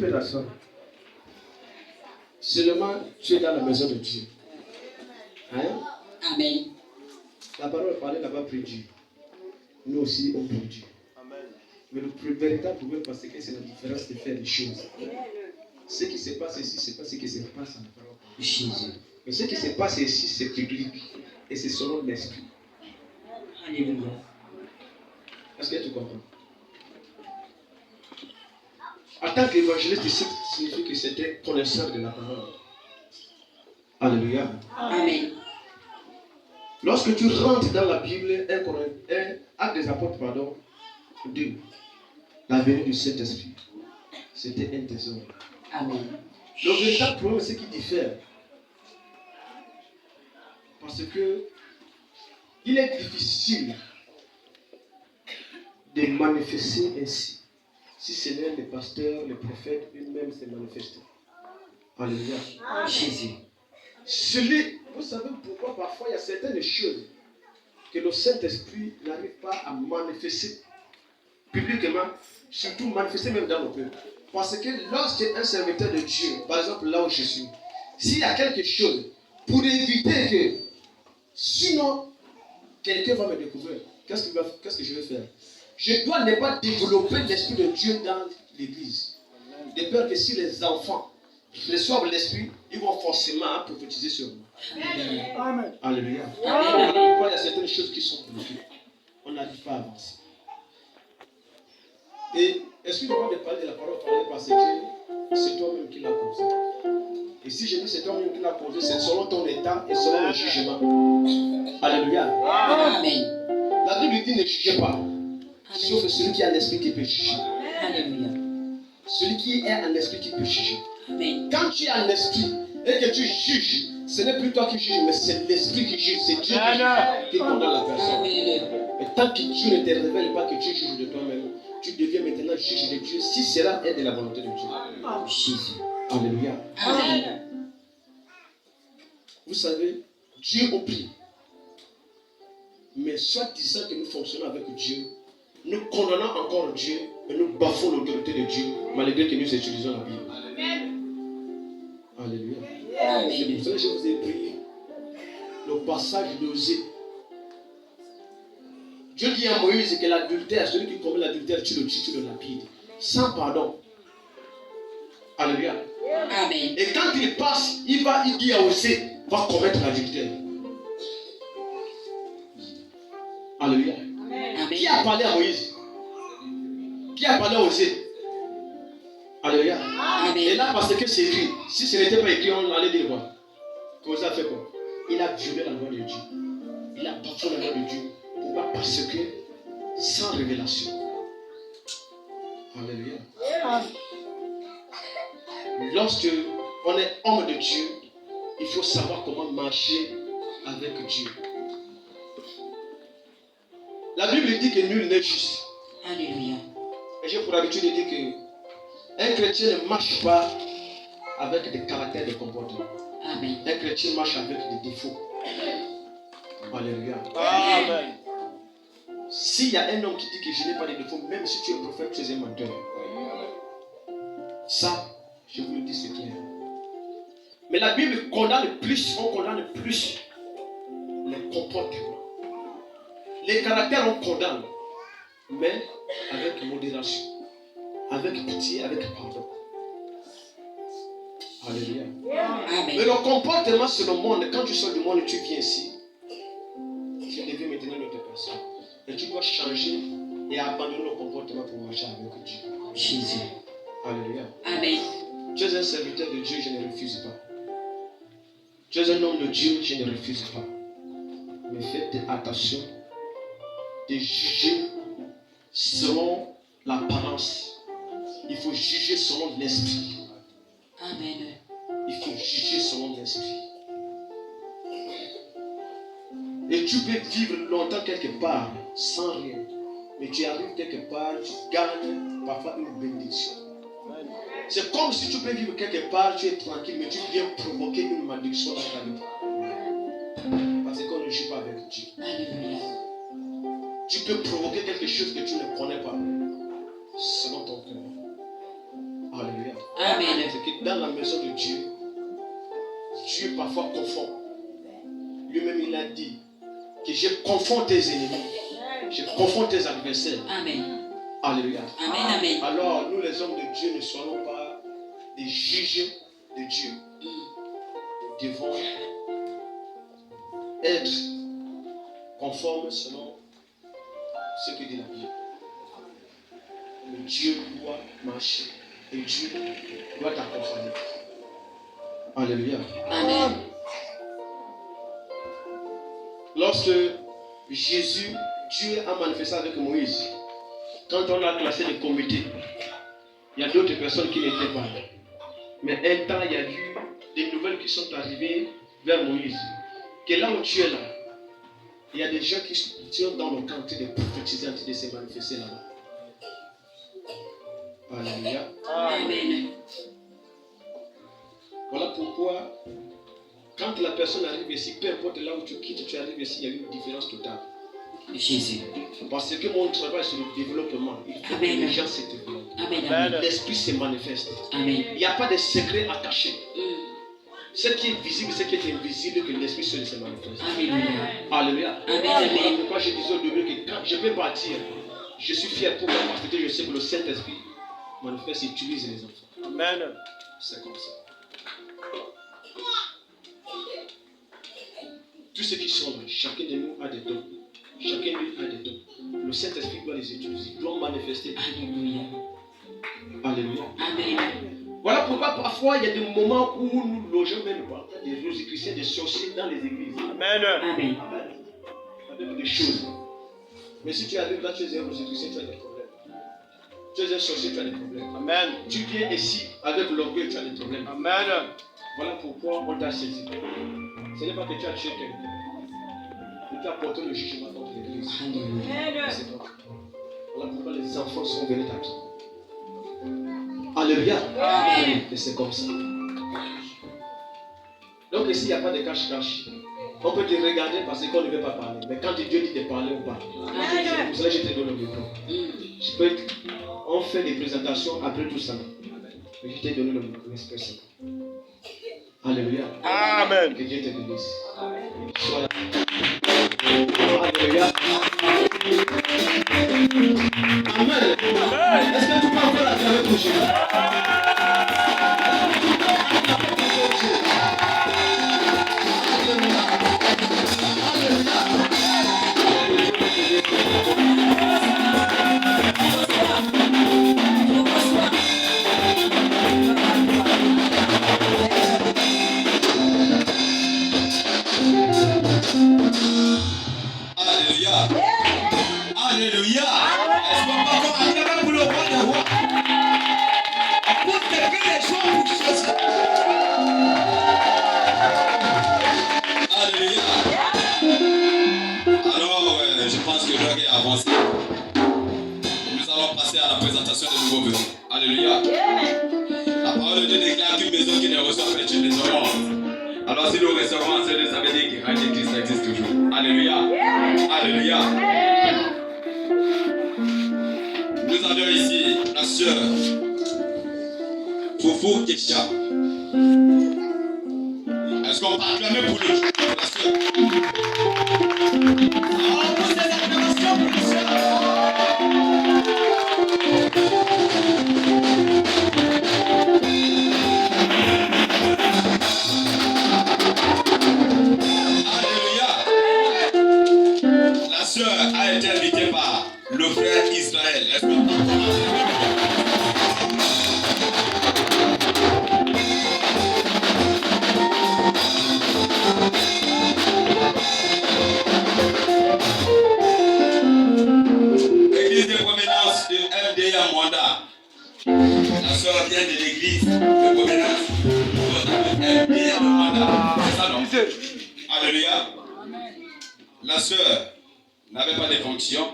peux t'asseoir. Seulement, tu es dans la maison de Dieu. Hein? Amen. La parole parlait là-bas près de Dieu. Nous aussi, on prie Dieu. Mais le véritable problème, parce que c'est la différence de faire les choses. Ce qui se passe ici, ce n'est pas ce qui se passe en parole de Jésus. Mais ce qui se passe ici, c'est public. Et c'est selon l'esprit. Alléluia. Est-ce que tu comprends? En tant qu'évangéliste, ça signifie que c'était connaisseur de la parole. Alléluia. Amen. Lorsque tu rentres dans la Bible, 1 Actes des Apôtres, 2, la venue du Saint-Esprit, c'était un trésor. Amen. Le véritable problème, c'est qu'il diffère. Parce que il est difficile de manifester ainsi. Si ce n'est les pasteurs, les prophètes, eux-mêmes se manifestent. Alléluia. Jésus. Vous savez pourquoi parfois il y a certaines choses que le Saint-Esprit n'arrive pas à manifester publiquement, surtout manifester même dans nos peuples. Parce que lorsque un serviteur de Dieu, par exemple là où je suis, s'il y a quelque chose, pour éviter que, sinon, quelqu'un va me découvrir, qu'est-ce que je vais faire? Je dois ne pas développer l'Esprit de Dieu dans l'église. De peur que si les enfants reçoivent l'Esprit, ils vont forcément prophétiser sur moi. Amen. Alléluia. Voilà pourquoi il y a certaines choses qui sont bloquées. On n'arrive pas à avancer. Et excuse-moi de parler de la parole parce que c'est toi-même qui l'as posé. Et si je dis c'est toi-même qui l'as posé, c'est selon ton état et selon le jugement. Alléluia. Amen. La Bible dit ne jugez pas. Amen. Sauf celui qui a l'esprit qui peut juger. Alléluia. Celui qui est en esprit qui peut juger. Amen. Quand tu es en esprit et que tu juges, ce n'est plus toi qui juges, mais c'est l'esprit qui juge. C'est Dieu qui condamne la personne. Amen. Et tant que Dieu ne te révèle pas que tu juges de toi-même, tu deviens maintenant juge de Dieu si cela est de la volonté de Dieu. Jésus. Alléluia. Amen. Vous savez, Dieu on prie. Mais soit disant que nous fonctionnons avec Dieu, nous condamnons encore Dieu et nous bafouons l'autorité de Dieu malgré que nous utilisons la Bible. Alléluia. C'est pour ça que je vous ai pris le passage d'Osée. Dieu dit à Moïse que l'adultère, celui qui commet l'adultère, tu le tues, tu le lapides. Sans pardon. Alléluia. Amen. Et quand il passe, il dit à Osée, va commettre l'adultère. Alléluia. Qui a parlé à Moïse? Qui a parlé à Osée? Alléluia. Et là, parce que c'est écrit, si ce n'était pas écrit, on allait dire quoi? Qu'Osée a fait quoi? Il a violé la loi de Dieu. Il a battu la loi de Dieu. Pourquoi? Parce que sans révélation. Alléluia. Lorsque on est homme de Dieu, il faut savoir comment marcher avec Dieu. La Bible dit que nul n'est juste. Alléluia. Et j'ai pour habitude de dire que un chrétien ne marche pas avec des caractères de comportement. Amen. Un chrétien marche avec des défauts. Alléluia. Amen. S'il y a un homme qui dit que je n'ai pas de défauts, même si tu es prophète, tu es un menteur. Ça, je vous le dis, c'est clair. Mais la Bible condamne plus, on condamne plus les comportements. Les caractères, on condamne, mais avec modération, avec pitié, avec pardon. Alléluia. Amen. Mais le comportement, c'est le monde. Quand tu sors du monde et tu viens ici, tu deviens maintenant une autre personne. Et tu dois changer et abandonner le comportement pour marcher avec Dieu. Jésus. Alléluia. Amen. Tu es un serviteur de Dieu, je ne refuse pas. Tu es un homme de Dieu, je ne refuse pas. Mais faites attention de juger selon l'apparence. Il faut juger selon l'esprit. Amen. Il faut juger selon l'esprit. Et tu peux vivre longtemps quelque part sans rien. Mais tu arrives quelque part, tu gagnes parfois une bénédiction. C'est comme si tu peux vivre quelque part, tu es tranquille, mais tu viens provoquer une malédiction dans ta vie. Parce qu'on ne joue pas avec Dieu. Alléluia. Tu peux provoquer quelque chose que tu ne connais pas selon ton cœur. Alléluia. Amen. C'est que dans la maison de Dieu, Dieu parfois confond. Lui-même, il a dit que je confonds tes ennemis. Je confonds tes adversaires. Amen. Alléluia. Amen. Amen. Alors, nous les hommes de Dieu ne soyons pas des juges de Dieu. Nous devons être conformes selon ce que dit la Bible. Mais Dieu doit marcher et Dieu doit t'accompagner. Alléluia. Amen. Lorsque Jésus, Dieu a manifesté avec Moïse, quand on a classé les comités, il y a d'autres personnes qui n'étaient pas là. Mais un temps, il y a eu des nouvelles qui sont arrivées vers Moïse. Que là où tu es là, il y a des gens qui sont dans le camp en train de prophétiser, en train de se manifester là-bas. Alléluia. Amen. Voilà pourquoi, quand la personne arrive ici, peu importe là où tu quittes, tu arrives ici, il y a une différence totale. Jésus. Parce que mon travail sur le développement, il faut que Amen. les gens se développent. Amen. Amen. L'esprit se manifeste. Amen. Il n'y a pas de secret à cacher. Ce qui est visible, ce qui est invisible, que l'esprit seul se manifeste. Alléluia. Alléluia. Amen. Voilà Amen. pourquoi je disais au début que quand je peux partir, je suis fier pour moi parce que je sais que le Saint-Esprit manifeste et utilise les enfants. Amen. C'est comme ça. Tous ceux qui sont là, chacun de nous a des dons. Chacun de nous a des dons. Le Saint-Esprit doit les utiliser, doit manifester. Alléluia. Alléluia. Amen. Voilà pourquoi parfois il y a des moments où nous logeons même pas des rosicruciens, des sorciers dans les églises. Amen. Amen. Avec des choses. Mais si tu arrives là, tu es un rosicrucien, tu as des problèmes. Tu es un sorcier, tu as des problèmes. Amen. Tu viens ici avec l'orgueil, tu as des problèmes. Amen. Voilà pourquoi on t'a saisi. Ce n'est pas que tu as tué quelqu'un. Tu as porté le jugement contre l'église. Alléluia. C'est pas. Voilà pourquoi les enfants sont venus à toi. Alléluia. Amen. Et c'est comme ça. Donc ici, il n'y a pas de cache-cache. On peut te regarder parce qu'on ne veut pas parler. Mais quand Dieu dit de parler, on parle. C'est pour cela que je te donne le micro. Je peux être... On fait des présentations après tout ça. Mais je t'ai donné le micro exprès. Alléluia. Amen. Que Dieu te bénisse. Sois là. Alléluia. Amen. Est-ce que tu peux encore la faire avec ton chemin? Alléluia. Alléluia. Est-ce qu'on peut encore acclamer pour le roi des rois? Pour que les gens vous choisissent. Alléluia. Alors, je pense que l'heure est avancée. Nous allons passer à la présentation des nouveaux venus. Alléluia. La parole de Dieu déclare qu'une maison qui ne reçoit pas est une maison morte. Alors si nous recevons un seul, ça veut dire que Jésus existe toujours. Alléluia. Alléluia. Nous avons ici la sœur Foufou Kesha. Est-ce qu'on peut acclamer pour lui, la sœur? Oh, pour ces acclamations pour la sœur. La sœur a été invitée par le frère Israël. Est-ce qu'on peut Église de provenance de FDA Mwanda. La sœur vient de l'église de provenance de FDA Mwanda. C'est ça, non? Alléluia. La sœur n'avait pas de fonction.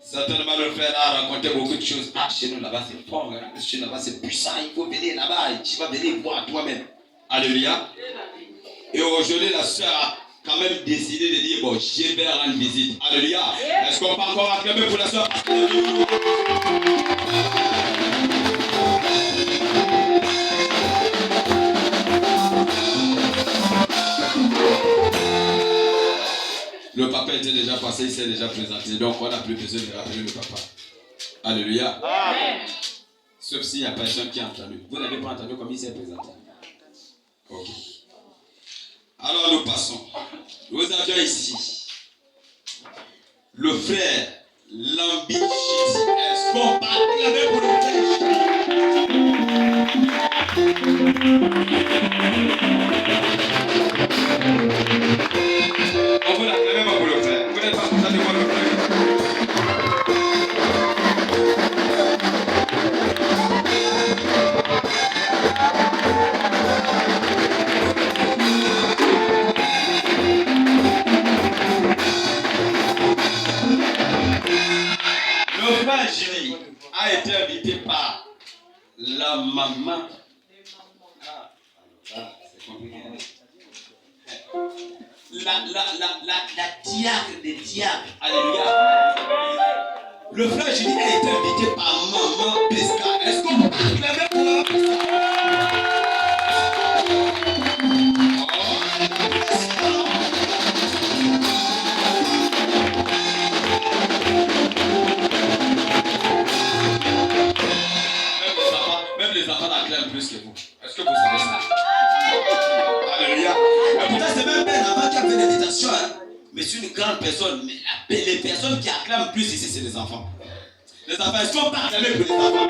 Certainement, le frère a raconté beaucoup de choses. Ah, chez nous là-bas, c'est fort. Hein? Chez nous là-bas, c'est puissant. Il faut venir là-bas. Tu vas venir voir toi-même. Alléluia. Et aujourd'hui, la sœur a quand même décidé de dire bon, je vais rendre visite. Alléluia. Est-ce qu'on peut encore acclamer pour la sœur? papa était déjà passé, il s'est déjà présenté. Donc, on n'a plus besoin de rappeler le papa. Alléluia. Amen. Sauf s'il n'y a personne qui a entendu. Vous n'avez pas entendu comme il s'est présenté. Ok. Alors, nous passons. Nous avions ici le frère Lambi Chiti. Est-ce qu'on peut acclamer pour le frère Chiti? On peut l'acclamer pour le frère. Vous n'êtes pas content de voir le frère? Le frère Julie a été invité par la maman. C'est compliqué. La diacre des diacres. Alléluia. Le frère Julie a été invité par maman Pesca. Est-ce qu'on peut acclamer pour la Pesca? Même les enfants l'acclament plus que vous. Est-ce que vous savez ça? Alléluia. Et pourtant, c'est même un enfant qui a fait l'invitation. Hein? Mais c'est une grande personne. Mais les personnes qui acclament plus ici, c'est les enfants. Les enfants, est-ce qu'on peut acclamer pour les enfants?